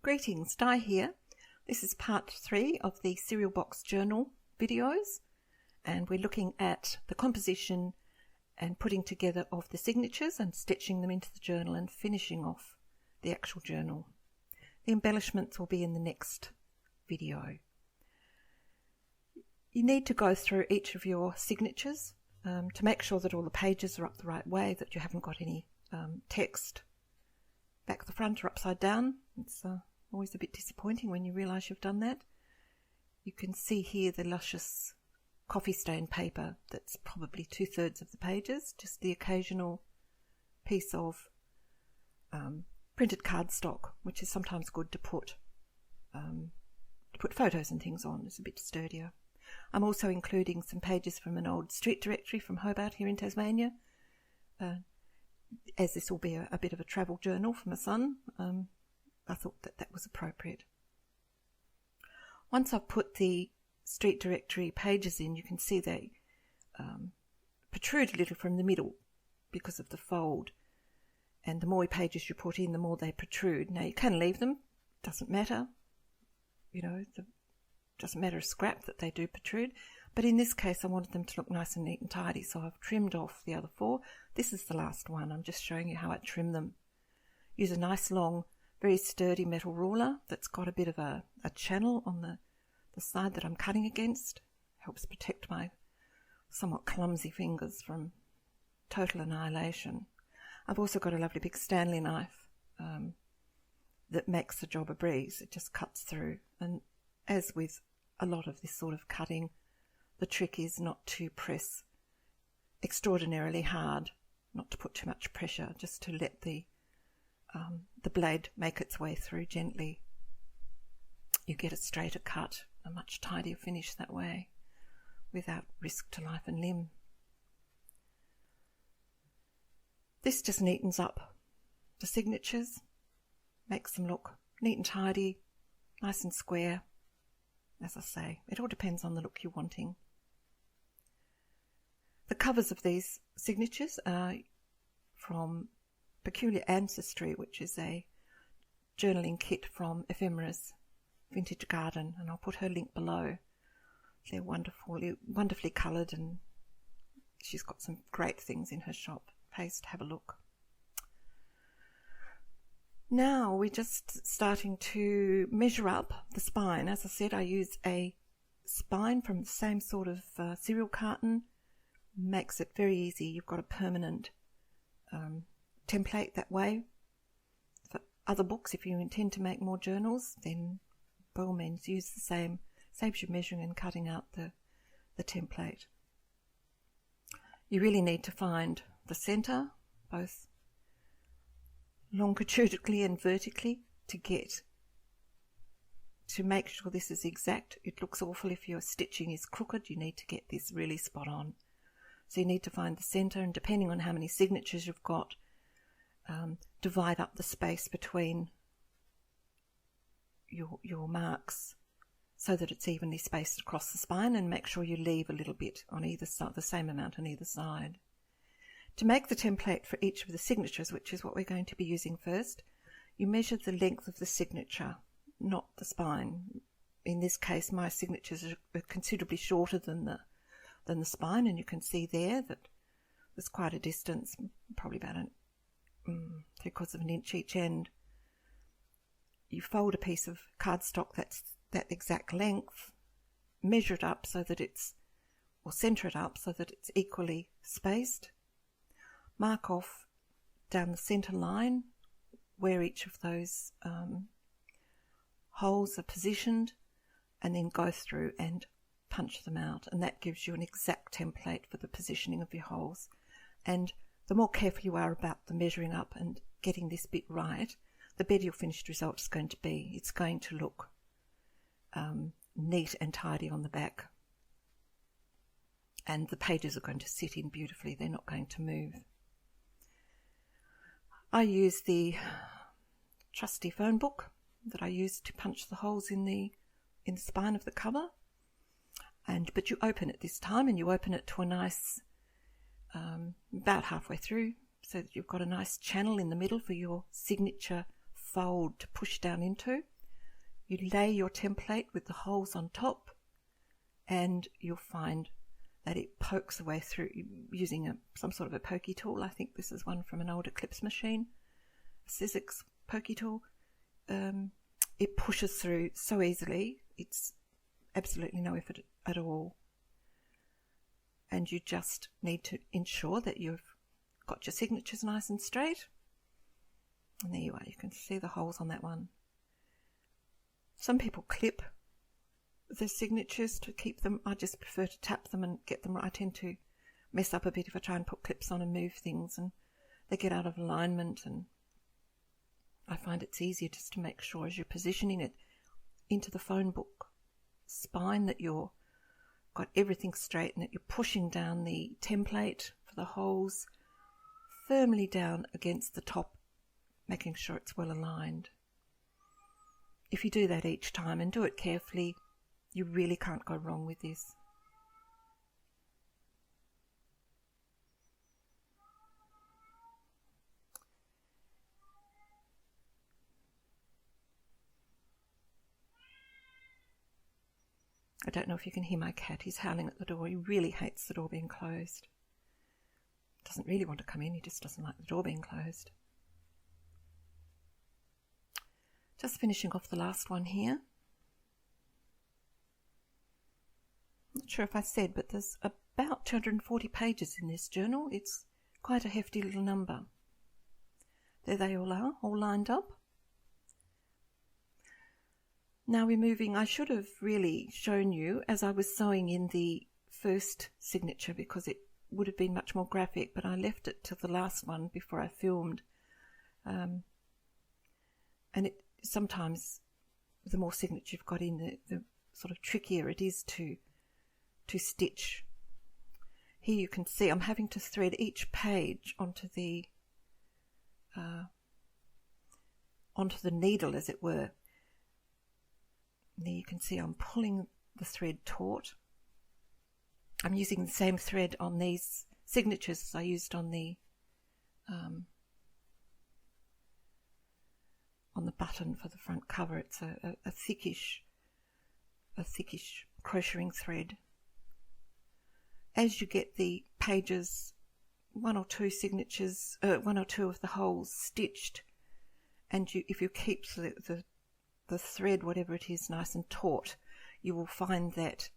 Greetings, Di here. This is part 3 of the Cereal Box Journal videos, and we're looking at the composition and putting together of the signatures and stitching them into the journal and finishing off the actual journal. The embellishments will be in the next video. You need to go through each of your signatures to make sure that all the pages are up the right way, that you haven't got any text back to the front or upside down. It's always a bit disappointing when you realise you've done that. You can see here the luscious coffee stain paper that's probably 2/3 of the pages, just the occasional piece of printed cardstock, which is sometimes good to put photos and things on. It's a bit sturdier. I'm also including some pages from an old street directory from Hobart here in Tasmania. As this will be a bit of a travel journal for my son, I thought that was appropriate. Once I've put the street directory pages in, you can see they protrude a little from the middle because of the fold. And the more pages you put in, the more they protrude. Now you can leave them, doesn't matter. Doesn't matter a scrap that they do protrude. But in this case, I wanted them to look nice and neat and tidy, so I've trimmed off the other 4. This is the last one. I'm just showing you how I trim them. Use a nice long, very sturdy metal ruler that's got a bit of a channel on the side that I'm cutting against. Helps protect my somewhat clumsy fingers from total annihilation. I've also got a lovely big Stanley knife that makes the job a breeze. It just cuts through. And as with a lot of this sort of cutting, the trick is not to press extraordinarily hard, not to put too much pressure, just to let the blade make its way through gently. You get a straighter cut, a much tidier finish that way, without risk to life and limb. This just neatens up the signatures, makes them look neat and tidy, nice and square. As I say, it all depends on the look you're wanting. The covers of these signatures are from Peculiar Ancestry, which is a journaling kit from Ephemera's Vintage Garden, and I'll put her link below. They're wonderfully coloured, and she's got some great things in her shop. Pays to have a look. Now we're just starting to measure up the spine. As I said, I use a spine from the same sort of cereal carton. Makes it very easy. You've got a permanent template that way. For other books, if you intend to make more journals, then by all means use the same. Saves you measuring and cutting out the template. You really need to find the centre, both longitudinally and vertically, to make sure this is exact. It looks awful if your stitching is crooked. You need to get this really spot on. So you need to find the centre, and depending on how many signatures you've got, divide up the space between your marks so that it's evenly spaced across the spine, and make sure you leave a little bit on either side, the same amount on either side. To make the template for each of the signatures, which is what we're going to be using first, you measure the length of the signature, not the spine. In this case, my signatures are considerably shorter than the spine, and you can see there that there's quite a distance, probably about 3/4 of an inch each end. You fold a piece of cardstock that's that exact length, measure it up so that or centre it up so that it's equally spaced. Mark off down the centre line where each of those holes are positioned, and then go through and punch them out, and that gives you an exact template for the positioning of your holes. And the more careful you are about the measuring up and getting this bit right, the better your finished result is going to be. It's going to look neat and tidy on the back, and the pages are going to sit in beautifully. They're not going to move. I use the trusty phone book that I use to punch the holes in the spine of the cover, but you open it this time, and you open it to a nice about halfway through, so that you've got a nice channel in the middle for your signature fold to push down into. You lay your template with the holes on top, and you'll find that it pokes away through using some sort of a pokey tool. I think this is one from an old Eclipse machine, a Sizzix pokey tool. It pushes through so easily. It's absolutely no effort at all. And you just need to ensure that you've got your signatures nice and straight. And there you are. You can see the holes on that one. Some people clip the signatures to keep them. I just prefer to tap them and get them right. I tend to mess up a bit if I try and put clips on and move things, and they get out of alignment, and I find it's easier just to make sure as you're positioning it into the phone book spine that you're got everything straight and that you're pushing down the template for the holes firmly down against the top, making sure it's well aligned. If you do that each time and do it carefully, you really can't go wrong with this. I don't know if you can hear my cat. He's howling at the door. He really hates the door being closed. Doesn't really want to come in. He just doesn't like the door being closed. Just finishing off the last one here. Not sure if I said, but there's about 240 pages in this journal. It's quite a hefty little number. There they all are, all lined up. Now we're moving. I should have really shown you as I was sewing in the first signature, because it would have been much more graphic, but I left it to the last one before I filmed. And it sometimes the more signature you've got in, the sort of trickier it is to stitch. Here you can see I'm having to thread each page onto the needle, as it were. And there you can see I'm pulling the thread taut. I'm using the same thread on these signatures as I used on the button for the front cover. It's a thickish crocheting thread. As you get the pages, one or two of the holes stitched, and if you keep the thread, whatever it is, nice and taut, you will find that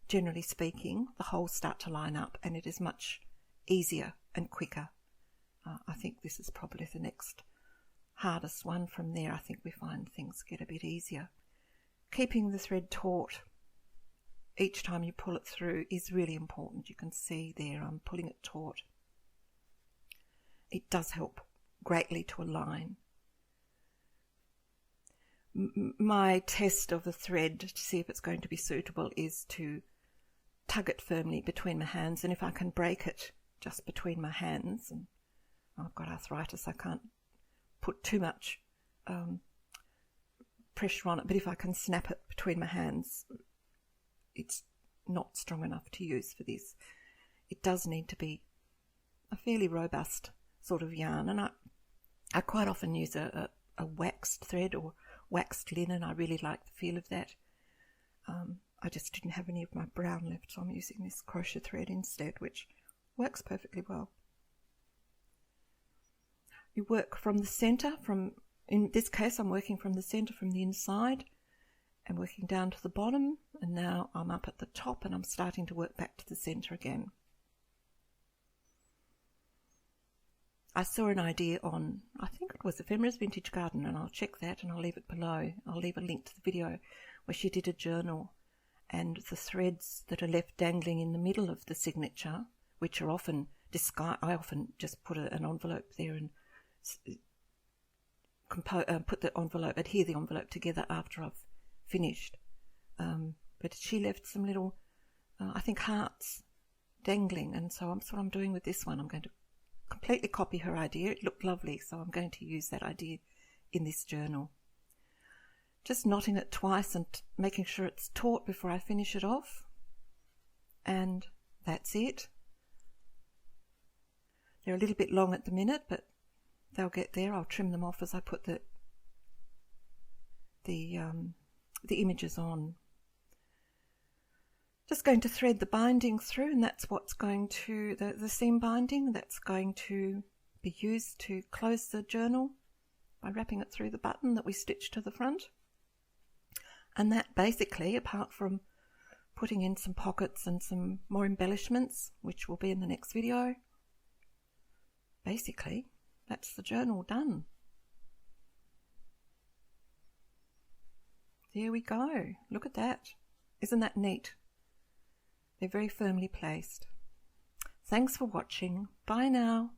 generally speaking the holes start to line up, and it is much easier and quicker. I think this is probably the next hardest one. From there I think we find things get a bit easier. Keeping the thread taut each time you pull it through is really important. You can see there I'm pulling it taut. It does help greatly to align. My test of the thread to see if it's going to be suitable is to tug it firmly between my hands, and if I can break it just between my hands, and I've got arthritis, I can't put too much pressure on it, but if I can snap it between my hands, it's not strong enough to use for this. It does need to be a fairly robust sort of yarn, and I quite often use a waxed thread or waxed linen. I really like the feel of that. I just didn't have any of my brown left, so I'm using this crochet thread instead, which works perfectly well. You work from the center. In this case I'm working from the center, from the inside, and working down to the bottom, and now I'm up at the top and I'm starting to work back to the center again. I saw an idea on, I think it was Ephemera's Vintage Garden, and I'll check that and I'll leave it below. I'll leave a link to the video where she did a journal, and the threads that are left dangling in the middle of the signature, which are often I often just put an envelope there and put the envelope, adhere the envelope together after I've finished. But she left some little, I think, hearts dangling, and so that's what I'm doing with this one. I'm going to completely copy her idea. It looked lovely, so I'm going to use that idea in this journal. Just knotting it twice and making sure it's taut before I finish it off, and that's it. They're a little bit long at the minute, but they'll get there. I'll trim them off as I put the the images on. Just going to thread the binding through, and that's what's going to, the seam binding, that's going to be used to close the journal by wrapping it through the button that we stitched to the front. And that basically, apart from putting in some pockets and some more embellishments, which will be in the next video, basically that's the journal done. There we go. Look at that. Isn't that neat? They're very firmly placed. Thanks for watching. Bye now.